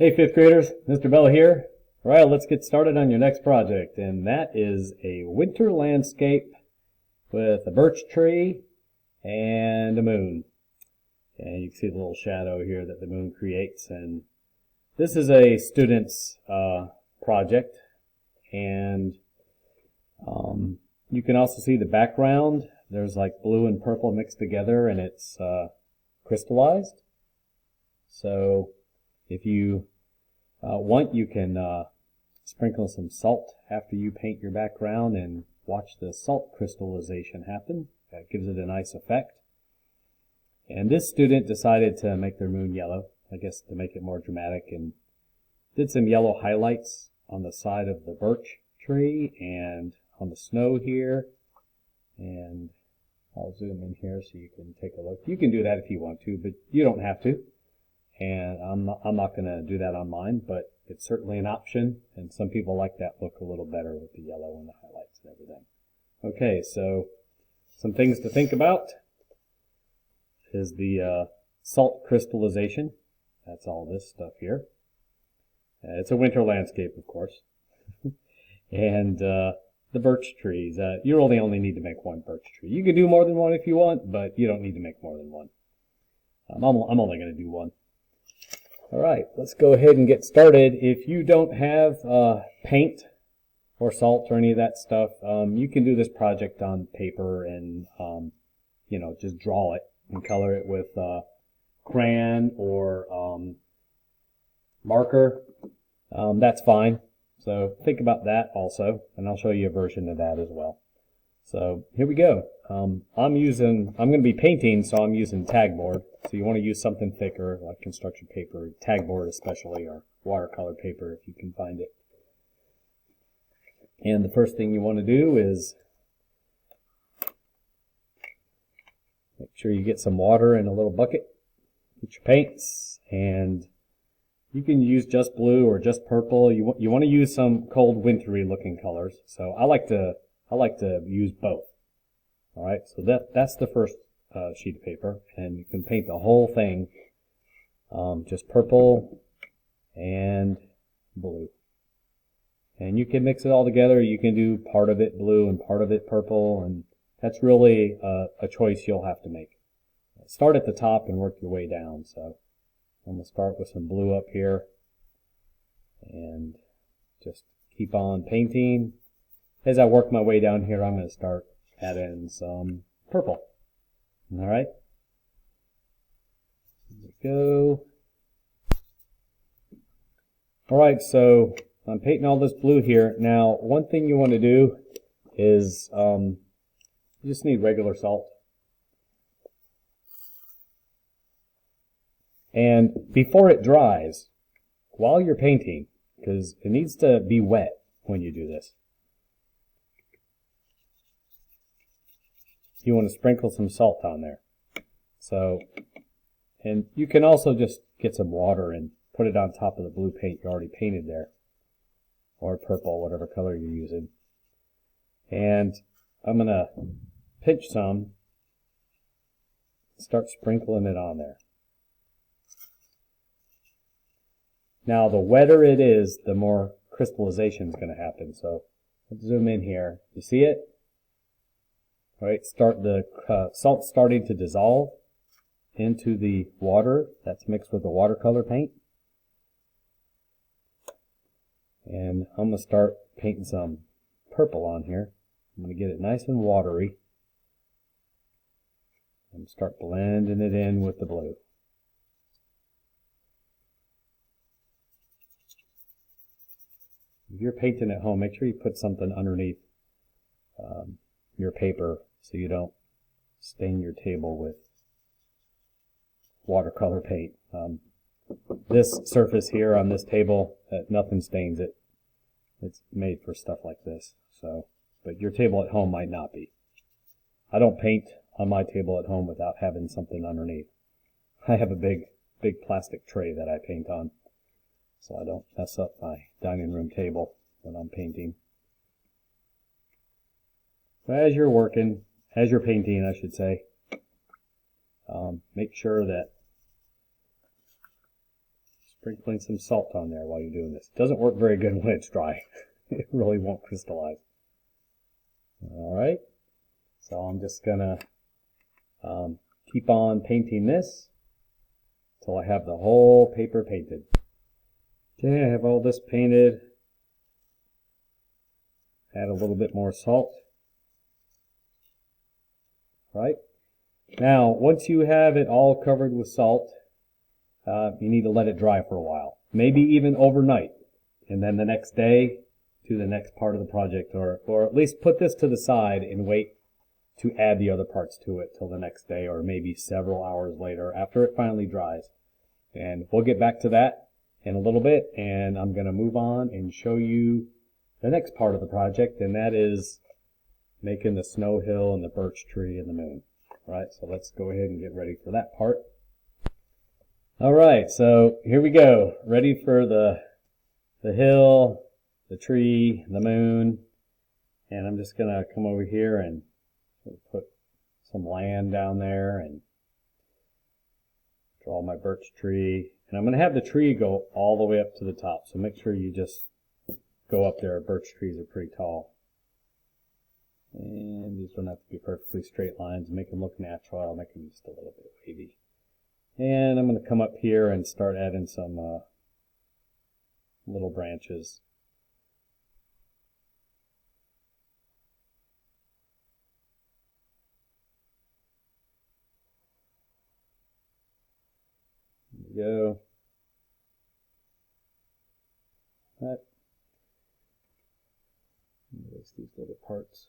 Hey fifth graders, Mr. Bell here. All right, let's get started on your next project, and that is a winter landscape with a birch tree and a moon. And you can see the little shadow here that the moon creates. And this is a student's project, and you can also see the background. There's like blue and purple mixed together, and it's crystallized. So if you want, you can sprinkle some salt after you paint your background and watch the salt crystallization happen. That gives it a nice effect. And this student decided to make their moon yellow, I guess to make it more dramatic, and did some yellow highlights on the side of the birch tree and on the snow here. And I'll zoom in here so you can take a look. You can do that if you want to, but you don't have to. And I'm not going to do that on mine, but it's certainly an option, and some people like that look a little better with the yellow and the highlights and everything. Okay, so some things to think about is the salt crystallization. That's all this stuff here. It's a winter landscape, of course. And the birch trees. You only need to make one birch tree. You can do more than one if you want, but you don't need to make more than one. I'm only going to do one. All right, let's go ahead and get started. If you don't have paint or salt or any of that stuff, you can do this project on paper and, just draw it and color it with crayon or marker. That's fine. So think about that also, and I'll show you a version of that as well. So here we go. I'm going to be painting, so I'm using tag board. So you want to use something thicker, like construction paper, tag board especially, or watercolor paper if you can find it. And the first thing you want to do is make sure you get some water in a little bucket. Get your paints, and you can use just blue or just purple. You want to use some cold, wintry looking colors. So I like to use both. All right, so that's the first sheet of paper, and you can paint the whole thing just purple and blue. And you can mix it all together. You can do part of it blue and part of it purple, and that's really a choice you'll have to make. Start at the top and work your way down. So I'm going to start with some blue up here and just keep on painting. As I work my way down here, I'm going to start adding some purple. All right. There we go. All right, so I'm painting all this blue here. Now, one thing you want to do is you just need regular salt. And before it dries, while you're painting, because it needs to be wet when you do this, you want to sprinkle some salt on there. So, and you can also just get some water and put it on top of the blue paint you already painted there, or purple, whatever color you're using. And I'm going to pinch some, start sprinkling it on there. Now, the wetter it is, the more crystallization is going to happen. So let's zoom in here. You see it? All right, the salt starting to dissolve into the water that's mixed with the watercolor paint. And I'm going to start painting some purple on here. I'm going to get it nice and watery and start blending it in with the blue. If you're painting at home, make sure you put something underneath your paper so you don't stain your table with watercolor paint. This surface here on this table, nothing stains it. It's made for stuff like this. So, but your table at home might not be. I don't paint on my table at home without having something underneath. I have a big plastic tray that I paint on, so I don't mess up my dining room table when I'm painting. So as you're painting, I should say, make sure that sprinkling some salt on there while you're doing this. It doesn't work very good when it's dry. It really won't crystallize. Alright, so I'm just gonna keep on painting this till I have the whole paper painted. Okay, I have all this painted. Add a little bit more salt. Right? Now, once you have it all covered with salt, you need to let it dry for a while. Maybe even overnight. And then the next day, do the next part of the project. Or at least put this to the side and wait to add the other parts to it till the next day, or maybe several hours later after it finally dries. And we'll get back to that in a little bit, and I'm going to move on and show you the next part of the project, and that is making the snow hill and the birch tree and the moon. All right, so let's go ahead and get ready for that part. All right, so here we go. Ready for the hill, the tree, the moon, and I'm just going to come over here and put some land down there and draw my birch tree. And I'm going to have the tree go all the way up to the top, so make sure you just go up there. Birch trees are pretty tall. And these don't have to be perfectly straight lines. Make them look natural. I'll make them just a little bit wavy. And I'm going to come up here and start adding some little branches. There we go. That. There's these little parts.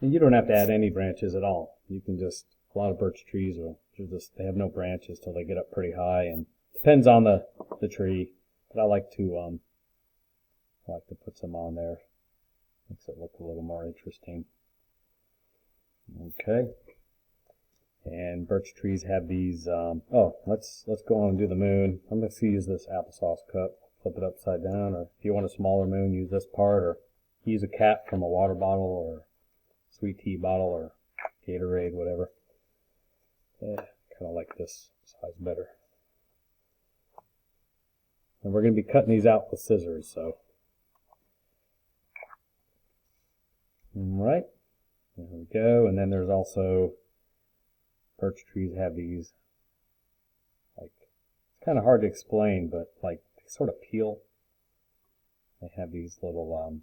And you don't have to add any branches at all. You can just, a lot of birch trees they have no branches till they get up pretty high, and depends on the tree. But I like to put some on there. Makes it look a little more interesting. Okay. And birch trees have these, let's go on and do the moon. I'm going to use this applesauce cup, flip it upside down, or if you want a smaller moon, use this part, or use a cap from a water bottle, or sweet tea bottle, or Gatorade, whatever. Kind of like this size better. And we're going to be cutting these out with scissors, so. Alright, there we go, and then there's also birch trees have these, like, it's kind of hard to explain, but like they sort of peel. They have these little,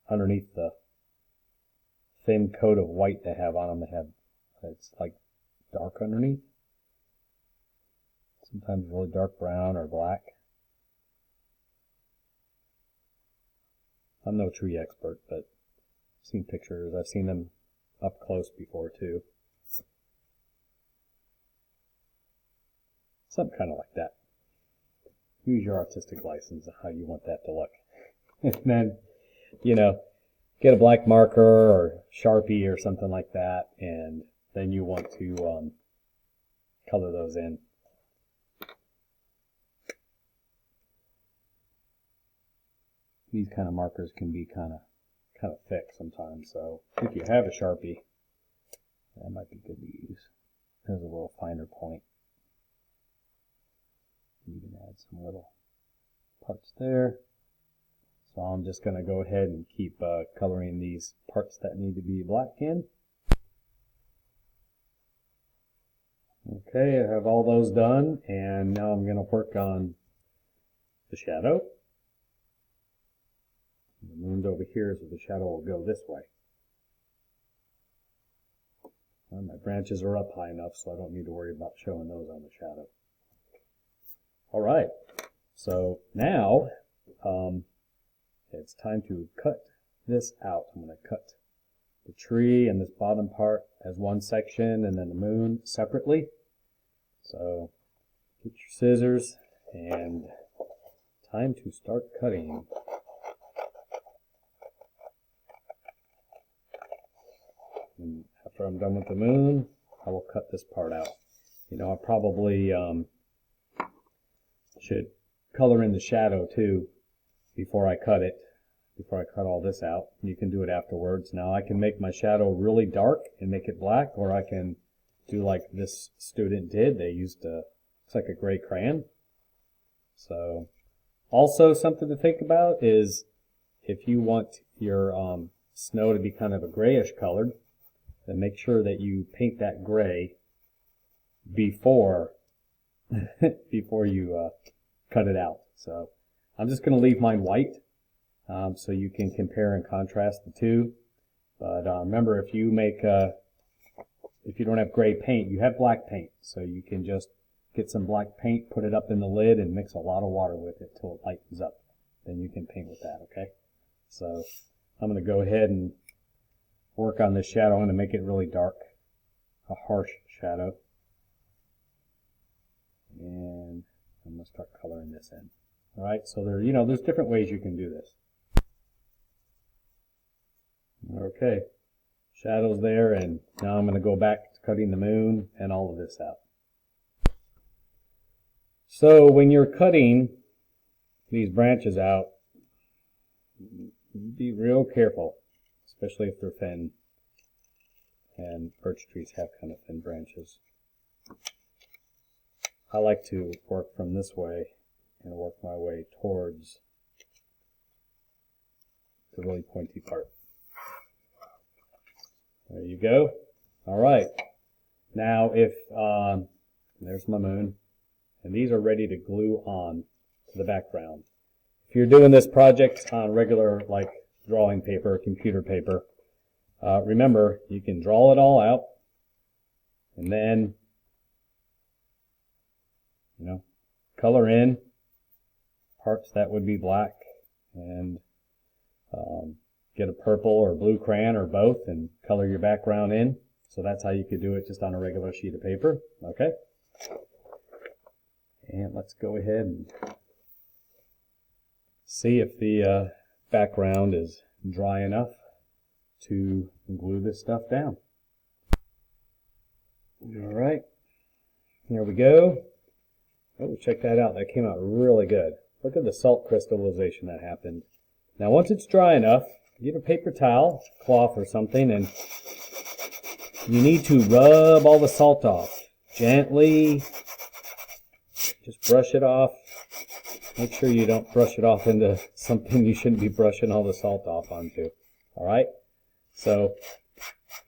underneath the thin coat of white they have on them, it's like dark underneath. Sometimes really dark brown or black. I'm no tree expert, but I've seen pictures. I've seen them up close before too. Something kind of like that. Use your artistic license on how you want that to look. And then, get a black marker or Sharpie or something like that, and then you want to color those in. These kind of markers can be kind of thick sometimes, so if you have a Sharpie, that might be good to use. There's a little finer point. You can add some little parts there. So I'm just going to go ahead and keep coloring these parts that need to be black in. Okay, I have all those done, and now I'm going to work on the shadow. The moon's over here, so the shadow will go this way. Well, my branches are up high enough, so I don't need to worry about showing those on the shadow. Alright, so now it's time to cut this out. I'm going to cut the tree and this bottom part as one section, and then the moon separately. So get your scissors, and time to start cutting. And after I'm done with the moon, I will cut this part out. I probably should color in the shadow too before I cut it, before I cut all this out. You can do it afterwards. Now I can make my shadow really dark and make it black, or I can do like this student did. They used a Looks like a gray crayon. So also something to think about is if you want your snow to be kind of a grayish colored, then make sure that you paint that gray before before you cut it out. So I'm just going to leave mine white so you can compare and contrast the two. But remember, if you don't have gray paint, you have black paint, so you can just get some black paint, put it up in the lid, and mix a lot of water with it till it lightens up. Then you can paint with that, okay? So I'm going to go ahead and work on this shadow. I'm going to make it really dark, a harsh shadow. And I'm going to start coloring this in. All right, so there's different ways you can do this. Okay, shadow's there, and now I'm going to go back to cutting the moon and all of this out. So when you're cutting these branches out, be real careful, especially if they're thin, and birch trees have kind of thin branches. I like to work from this way and work my way towards the really pointy part. There you go. All right. Now if, there's my moon, and these are ready to glue on to the background. If you're doing this project on regular, like drawing paper, computer paper, remember, you can draw it all out, and then, color in parts that would be black, and get a purple or blue crayon or both and color your background in. So that's how you could do it just on a regular sheet of paper. Okay. And let's go ahead and see if the background is dry enough to glue this stuff down. All right. Here we go. Oh, check that out. That came out really good. Look at the salt crystallization that happened. Now once it's dry enough, get a paper towel, cloth or something, and you need to rub all the salt off. Gently, just brush it off. Make sure you don't brush it off into something you shouldn't be brushing all the salt off onto. Alright? So,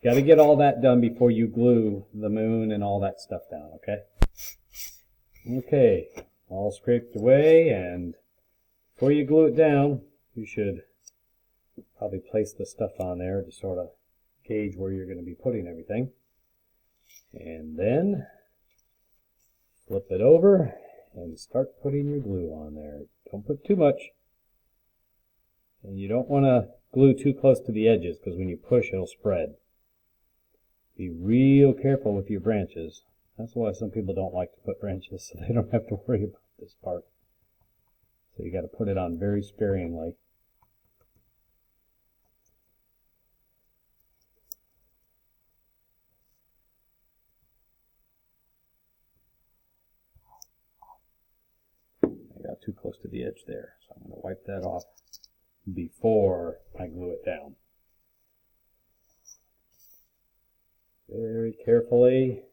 got to get all that done before you glue the moon and all that stuff down, okay? Okay, all scraped away, and before you glue it down, you should probably place the stuff on there to sort of gauge where you're going to be putting everything. And then flip it over and start putting your glue on there. Don't put too much. And you don't want to glue too close to the edges, because when you push it'll spread. Be real careful with your branches. That's why some people don't like to put branches, so they don't have to worry about this part. So you got to put it on very sparingly. I got too close to the edge there, so I'm going to wipe that off before I glue it down. Very carefully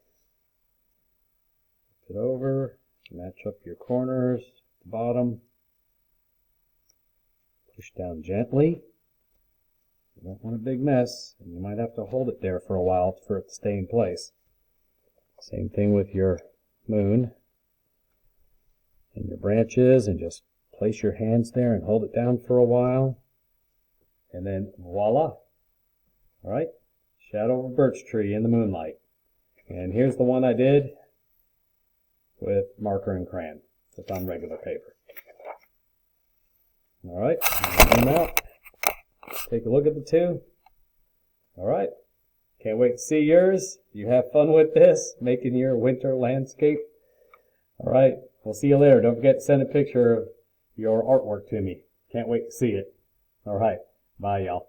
flip it over, match up your corners at the bottom, push down gently. You don't want a big mess, and you might have to hold it there for a while for it to stay in place. Same thing with your moon and your branches, and just place your hands there and hold it down for a while, and then voila. Alright, shadow of a birch tree in the moonlight. And here's the one I did with marker and crayon, just on regular paper. Alright, zoom out. Take a look at the two. Alright, can't wait to see yours. You have fun with this, making your winter landscape. Alright, we'll see you later. Don't forget to send a picture of your artwork to me. Can't wait to see it. Alright, bye y'all.